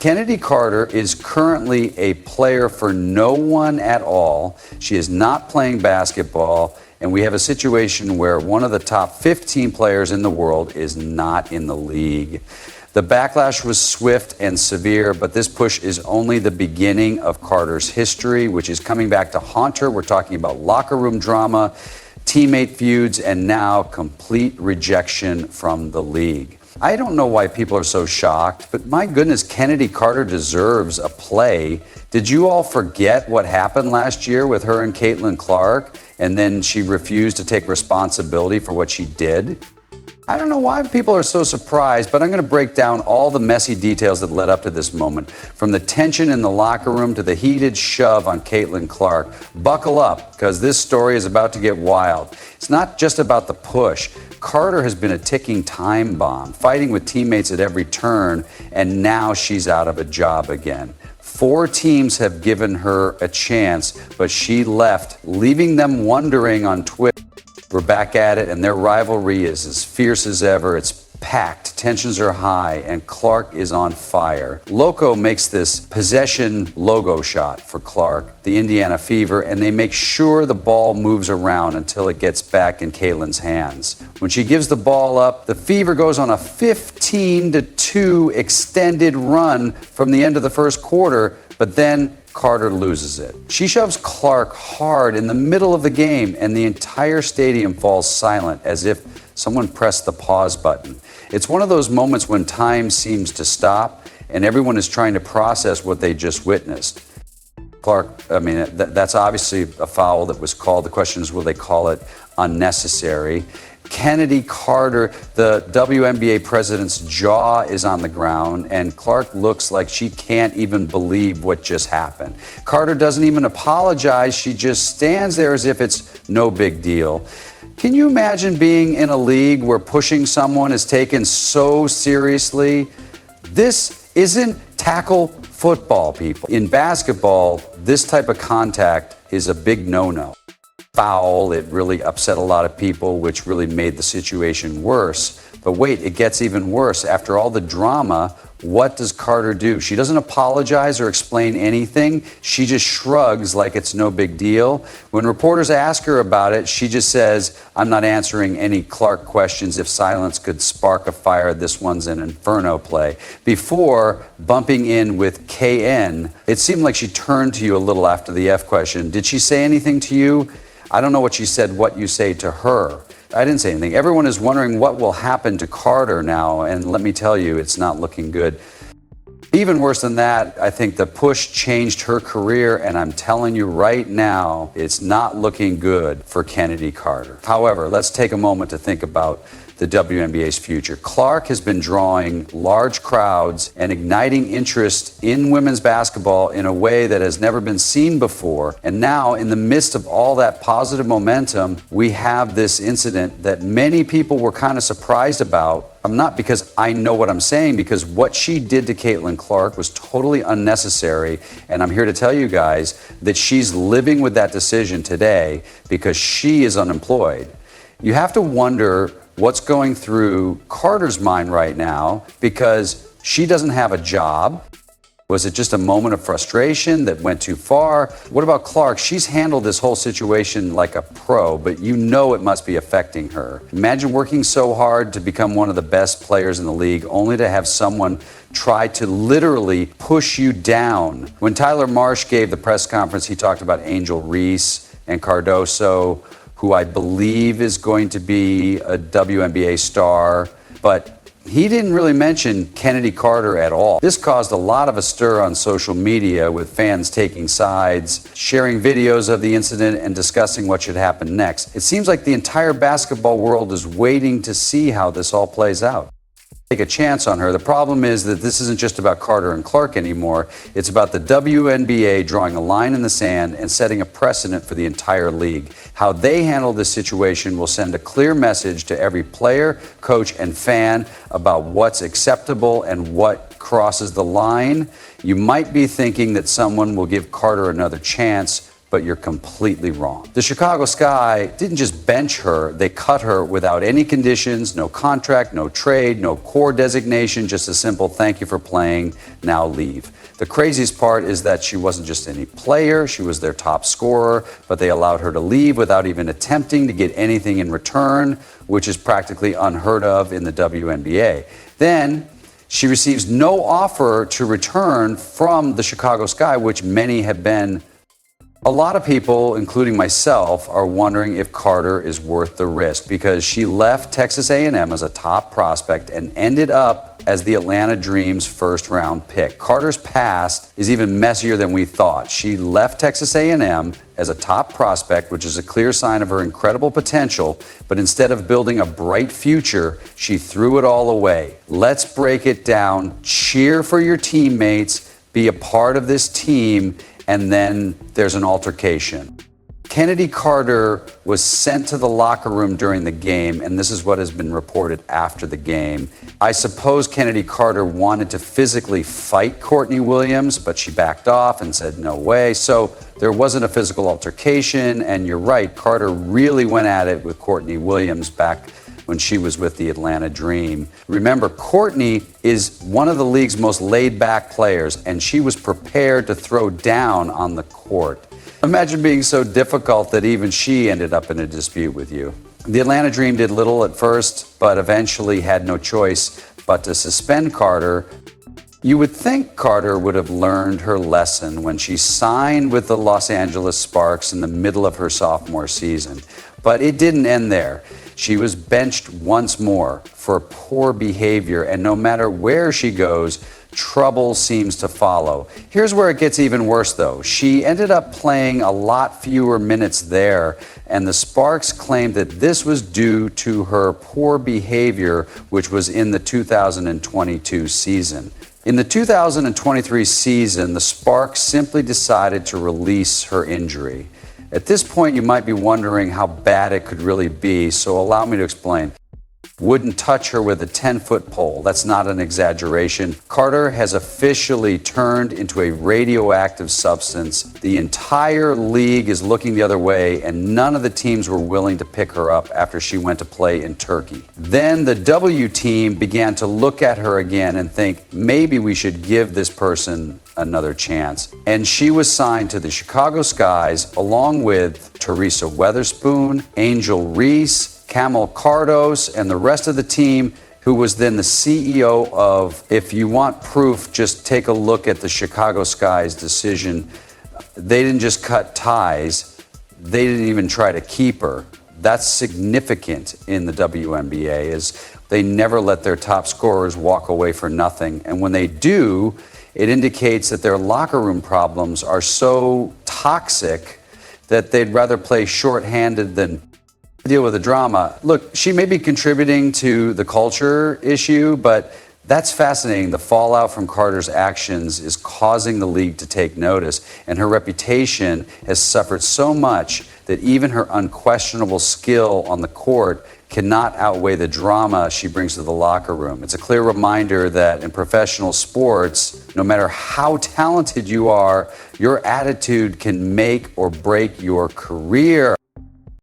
Chennedy Carter is currently a player for no one at all. She is not playing basketball, and we have a situation where one of the top 15 players in the world is not in the league. The backlash was swift and severe, but this push is only the beginning of Carter's history, which is coming back to haunt her. We're talking about locker room drama, teammate feuds, and now complete rejection from the league. I don't know why people are so shocked, but my goodness, Chennedy Carter deserves a play. Did you all forget what happened last year with her and Caitlin Clark, and then she refused to take responsibility for what she did? I don't know why people are so surprised, but I'm going to break down all the messy details that led up to this moment. From the tension in the locker room to the heated shove on Caitlin Clark. Buckle up, because this story is about to get wild. It's not just about the push. Carter has been a ticking time bomb, fighting with teammates at every turn, and now she's out of a job again. 4 teams have given her a chance, but she left, leaving them wondering on Twitter. We're back at it, and their rivalry is as fierce as ever. It's packed, tensions are high, and Clark is on fire. Loco makes this possession logo shot for Clark, the Indiana Fever, and they make sure the ball moves around until it gets back in Caitlin's hands. When she gives the ball up, the Fever goes on a 15-2 extended run from the end of the first quarter, but then Carter loses it. She shoves Clark hard in the middle of the game, and the entire stadium falls silent as if someone pressed the pause button. It's one of those moments when time seems to stop, and everyone is trying to process what they just witnessed. Clark, that's obviously a foul that was called. The question is, will they call it unnecessary? Chennedy Carter, the WNBA president's jaw is on the ground, and Clark looks like she can't even believe what just happened. Carter doesn't even apologize. She just stands there as if it's no big deal. Can you imagine being in a league where pushing someone is taken so seriously? This isn't tackle football, people. In basketball, this type of contact is a big no-no. Foul, it really upset a lot of people, which really made the situation worse. But wait, it gets even worse. After all the drama, what does Carter do? She doesn't apologize or explain anything. She just shrugs like it's no big deal. When reporters ask her about it, she just says, "I'm not answering any Clark questions. If silence could spark a fire, this one's an inferno play." Before bumping in with KN, it seemed like she turned to you a little after the F question. Did she say anything to you? I don't know what she said, what you say to her. I didn't say anything. Everyone is wondering what will happen to Carter now, and let me tell you, it's not looking good. Even worse than that, I think the push changed her career, and I'm telling you right now, it's not looking good for Chennedy Carter. However, let's take a moment to think about the WNBA's future. Clark has been drawing large crowds and igniting interest in women's basketball in a way that has never been seen before. And now, in the midst of all that positive momentum, we have this incident that many people were kind of surprised about. Not because I know what I'm saying, because what she did to Caitlin Clark was totally unnecessary. And I'm here to tell you guys that she's living with that decision today because she is unemployed. You have to wonder what's going through Carter's mind right now, because she doesn't have a job. Was it just a moment of frustration that went too far? What about Clark? She's handled this whole situation like a pro, but you know it must be affecting her. Imagine working so hard to become one of the best players in the league, only to have someone try to literally push you down. When Tyler Marsh gave the press conference, he talked about Angel Reese and Cardoso, who I believe is going to be a WNBA star, but he didn't really mention Chennedy Carter at all. This caused a lot of a stir on social media, with fans taking sides, sharing videos of the incident, and discussing what should happen next. It seems like the entire basketball world is waiting to see how this all plays out. Take a chance on her. The problem is that this isn't just about Carter and Clark anymore. It's about the WNBA drawing a line in the sand and setting a precedent for the entire league. How they handle this situation will send a clear message to every player, coach, and fan about what's acceptable and what crosses the line. You might be thinking that someone will give Carter another chance. but you're completely wrong. The Chicago Sky didn't just bench her, they cut her without any conditions, no contract, no trade, no core designation, just a simple thank you for playing, now leave. The craziest part is that she wasn't just any player, she was their top scorer, but they allowed her to leave without even attempting to get anything in return, which is practically unheard of in the WNBA. Then, she receives no offer to return from the Chicago Sky, which many have been. A lot of people, including myself, are wondering if Carter is worth the risk because she left Texas A&M as a top prospect and ended up as the Atlanta Dream's first-round pick. Carter's past is even messier than we thought. She left Texas A&M as a top prospect, which is a clear sign of her incredible potential, but instead of building a bright future, she threw it all away. Let's break it down. Cheer for your teammates, be a part of this team, and then there's an altercation. Chennedy Carter was sent to the locker room during the game, and this is what has been reported after the game. I suppose Chennedy Carter wanted to physically fight Courtney Williams, but she backed off and said no way. So there wasn't a physical altercation, and you're right, Carter really went at it with Courtney Williams back when she was with the Atlanta Dream. Remember, Courtney is one of the league's most laid-back players, and she was prepared to throw down on the court. Imagine being so difficult that even she ended up in a dispute with you. The Atlanta Dream did little at first, but eventually had no choice but to suspend Carter. You would think Carter would have learned her lesson when she signed with the Los Angeles Sparks in the middle of her sophomore season. But it didn't end there. She was benched once more for poor behavior, and no matter where she goes, trouble seems to follow. Here's where it gets even worse, though. She ended up playing a lot fewer minutes there, and the Sparks claimed that this was due to her poor behavior, which was in the 2022 season. In the 2023 season, the Sparks simply decided to release her injury. At this point, you might be wondering how bad it could really be, so allow me to explain. Wouldn't touch her with a 10-foot pole. That's not an exaggeration. Carter has officially turned into a radioactive substance. The entire league is looking the other way, and none of the teams were willing to pick her up after she went to play in Turkey. Then the W team began to look at her again and think, maybe we should give this person another chance. And she was signed to the Chicago Skies along with Teresa Weatherspoon, Angel Reese, Camel Cardos, and the rest of the team, who was then the CEO of, if you want proof, just take a look at the Chicago Sky's decision. They didn't just cut ties, they didn't even try to keep her. That's significant in the WNBA, is they never let their top scorers walk away for nothing. And when they do, it indicates that their locker room problems are so toxic that they'd rather play shorthanded than deal with the drama. Look, she may be contributing to the culture issue, but that's fascinating. The fallout from Carter's actions is causing the league to take notice, and her reputation has suffered so much that even her unquestionable skill on the court cannot outweigh the drama she brings to the locker room. It's a clear reminder that in professional sports, no matter how talented you are, your attitude can make or break your career.